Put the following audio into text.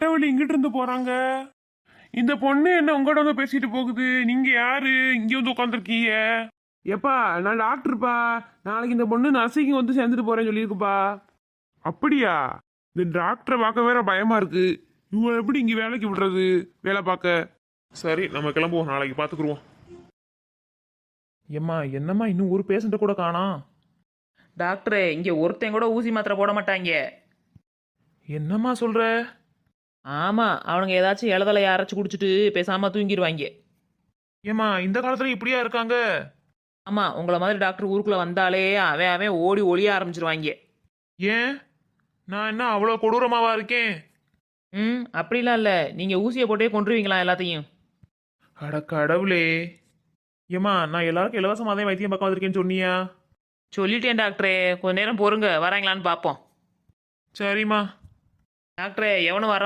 நெட்டவழி இங்கிட்டு இருந்து போறாங்க. இந்த பொண்ணு என்ன உங்கள்கிட்ட வந்து பேசிட்டு போகுது? நீங்க யாரு இங்க வந்து உட்காந்துருக்கீங்க? எப்பா, நான் டாக்டர்ப்பா. நாளைக்கு இந்த பொண்ணு நர்சிங் வந்து சேர்ந்துட்டு போறேன்னு சொல்லியிருக்குப்பா. அப்படியா? இந்த டாக்டரை பார்க்க வேற பயமா இருக்கு. இவங்க எப்படி இங்க வேலைக்கு விடுறது, வேலை பார்க்க? சரி, நம்ம கிளம்புவோம், நாளைக்கு பார்த்துக்குருவோம். ஏம்மா என்னம்மா இன்னும் ஒரு பேஷண்ட்டை கூட காணோம்? டாக்டரே, இங்கே ஒருத்தன் கூட ஊசி மாத்திரை போட மாட்டாங்க. என்னம்மா சொல்ற? ஆமாம், அவனுங்க ஏதாச்சும் இலதலை அரைச்சி குடிச்சிட்டு பேசாமல் தூங்கிடுவாங்க. ஏம்மா இந்த காலத்துல இப்படியா இருக்காங்க? ஆமாம், உங்களை மாதிரி டாக்டர் ஊருக்குள்ளே வந்தாலே அவன் அவன் ஓடி ஒளிய ஆரம்பிச்சிருவாங்க. ஏன், நான் என்ன அவ்வளோ கொடூரமாவா இருக்கேன்? ம், அப்படிலாம் இல்லை. நீங்கள் ஊசியை போட்டே கொண்டுருவீங்களா எல்லாத்தையும்? அட கடவுளே. ஏம்மா நான் எல்லாருக்கும் இலவசமாக தான் வைத்தியம் பார்க்க வந்திருக்கேன்னு சொன்னியா? சொல்லிட்டேன் டாக்டரே, கொஞ்ச நேரம் பொறுங்க, வராங்களான்னு பார்ப்போம். சரிம்மா. டாக்டரே, எவனும் வர